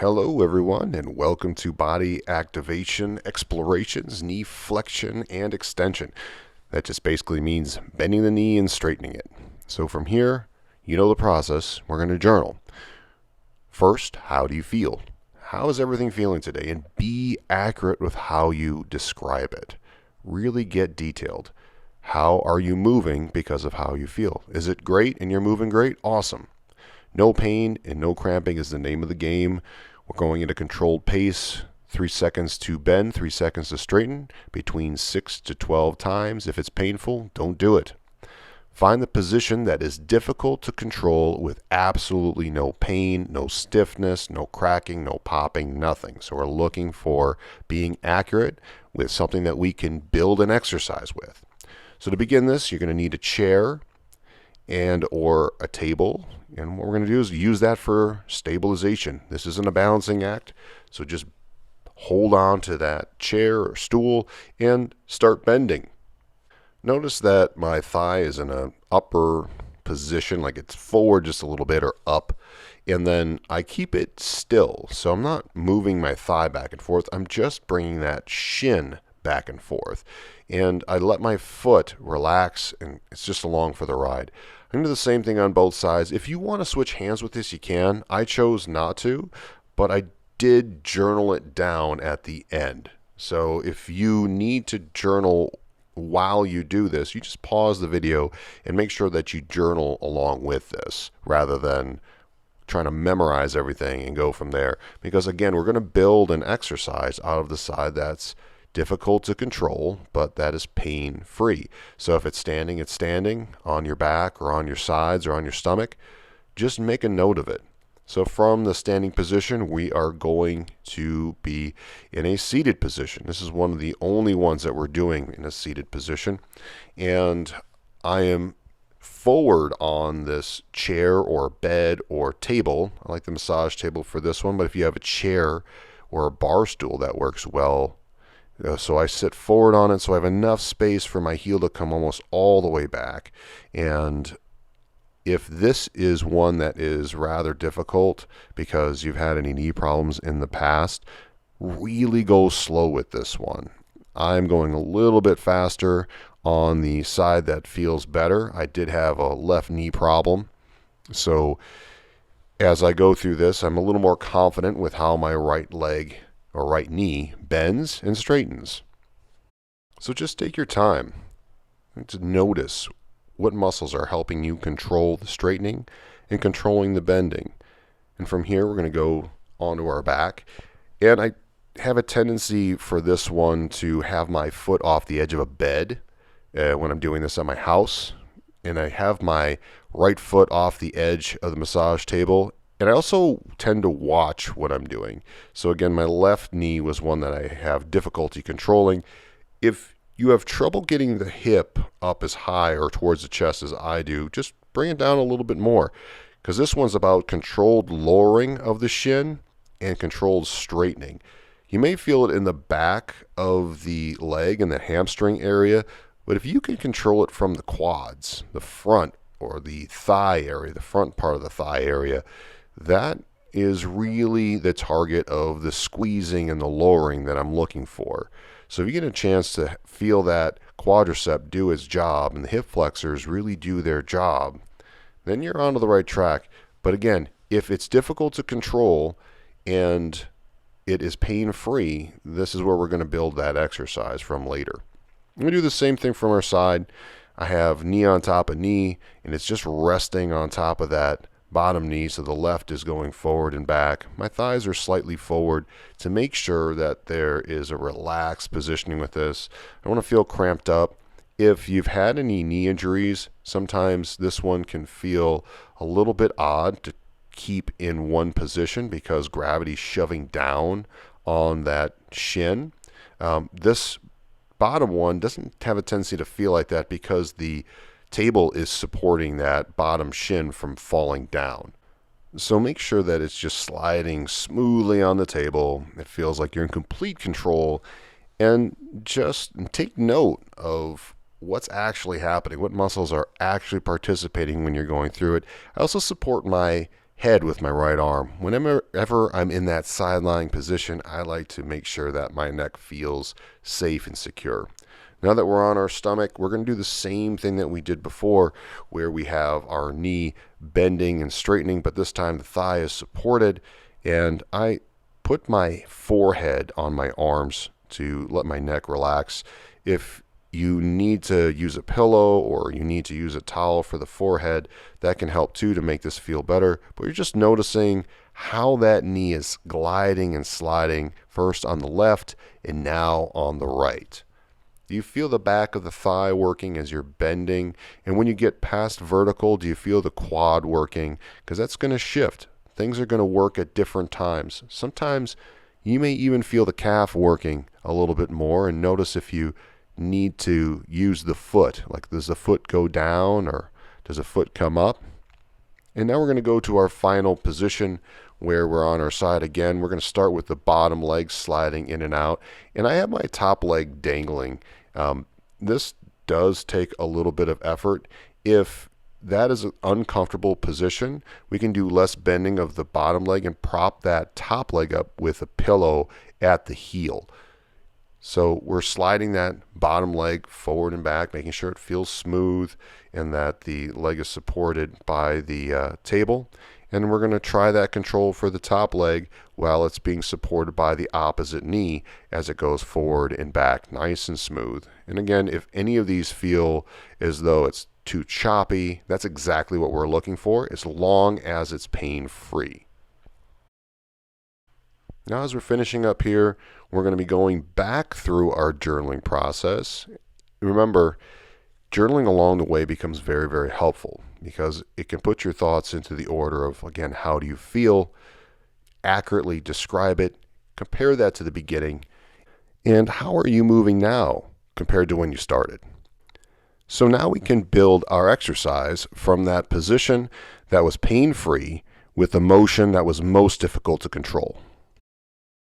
Hello everyone, and welcome to Body Activation Explorations, Knee Flexion and Extension. That just basically means bending the knee and straightening it. So from here, you know the process. We're going to journal. First, how do you feel? How is everything feeling today? And be accurate with how you describe it. Really get detailed. How are you moving because of how you feel? Is it great and you're moving great? Awesome. No pain and no cramping is the name of the game. We're going at a controlled pace, 3 seconds to bend, 3 seconds to straighten, between 6 to 12 times. If it's painful, don't do it. Find the position that is difficult to control with absolutely no pain, no stiffness, no cracking, no popping, nothing. So we're looking for being accurate with something that we can build an exercise with. So to begin this, you're going to need a chair and or a table, and what we're going to do is use that for stabilization. This isn't a balancing act, so just hold on to that chair or stool and start bending. Notice that my thigh is in an upper position, like it's forward just a little bit or up, and then I keep it still, so I'm not moving my thigh back and forth. I'm just bringing that shin back and forth, and I let my foot relax, and it's just along for the ride. I'm going to do the same thing on both sides. If you want to switch hands with this, you can. I chose not to, but I did journal it down at the end. So if you need to journal while you do this, you just pause the video and make sure that you journal along with this rather than trying to memorize everything and go from there. Because again, we're going to build an exercise out of the side that's difficult to control, but that is pain-free. So if it's standing on your back or on your sides or on your stomach. Just make a note of it. So from the standing position, we are going to be in a seated position. This is one of the only ones that we're doing in a seated position. And I am forward on this chair or bed or table. I like the massage table for this one, but if you have a chair or a bar stool, that works well. So I sit forward on it, so I have enough space for my heel to come almost all the way back. And if this is one that is rather difficult because you've had any knee problems in the past, really go slow with this one. I'm going a little bit faster on the side that feels better. I did have a left knee problem, so as I go through this, I'm a little more confident with how my right leg or right knee bends and straightens. So just take your time to notice what muscles are helping you control the straightening and controlling the bending. And from here, we're going to go onto our back. And I have a tendency for this one to have my foot off the edge of a bed when I'm doing this at my house. And I have my right foot off the edge of the massage table. And I also tend to watch what I'm doing. So again, my left knee was one that I have difficulty controlling. If you have trouble getting the hip up as high or towards the chest as I do, just bring it down a little bit more, because this one's about controlled lowering of the shin and controlled straightening. You may feel it in the back of the leg and the hamstring area, but if you can control it from the quads, the front or the thigh area, the front part of the thigh area, that is really the target of the squeezing and the lowering that I'm looking for. So if you get a chance to feel that quadricep do its job and the hip flexors really do their job, then you're onto the right track. But again, if it's difficult to control and it is pain-free, this is where we're going to build that exercise from later. I'm going to do the same thing from our side. I have knee on top of knee, and it's just resting on top of that bottom knee, so the left is going forward and back. My thighs are slightly forward to make sure that there is a relaxed positioning with this. I don't want to feel cramped up. If you've had any knee injuries, sometimes this one can feel a little bit odd to keep in one position because gravity's shoving down on that shin. This bottom one doesn't have a tendency to feel like that because the table is supporting that bottom shin from falling down. So make sure that it's just sliding smoothly on the table. It feels like you're in complete control, and just take note of what's actually happening, what muscles are actually participating when you're going through it. I also support my head with my right arm. Whenever I'm in that side lying position, I like to make sure that my neck feels safe and secure. Now that we're on our stomach, we're going to do the same thing that we did before, where we have our knee bending and straightening, but this time the thigh is supported, and I put my forehead on my arms to let my neck relax. If you need to use a pillow or you need to use a towel for the forehead, that can help too to make this feel better. But you're just noticing how that knee is gliding and sliding, first on the left and now on the right. Do you feel the back of the thigh working as you're bending? And when you get past vertical, do you feel the quad working? Because that's going to shift. Things are going to work at different times. Sometimes you may even feel the calf working a little bit more, and notice if you need to use the foot. Like, does the foot go down or does the foot come up? And now we're going to go to our final position where we're on our side again. We're going to start with the bottom leg sliding in and out. And I have my top leg dangling. This does take a little bit of effort. If that is an uncomfortable position, we can do less bending of the bottom leg and prop that top leg up with a pillow at the heel. So we're sliding that bottom leg forward and back, making sure it feels smooth and that the leg is supported by the table. And we're going to try that control for the top leg while it's being supported by the opposite knee as it goes forward and back, nice and smooth. And again, if any of these feel as though it's too choppy, that's exactly what we're looking for, as long as it's pain-free. Now, as we're finishing up here, we're going to be going back through our journaling process. Remember, journaling along the way becomes very, very helpful because it can put your thoughts into the order of, again, how do you feel, accurately describe it, compare that to the beginning, and how are you moving now compared to when you started. So now we can build our exercise from that position that was pain-free with the motion that was most difficult to control.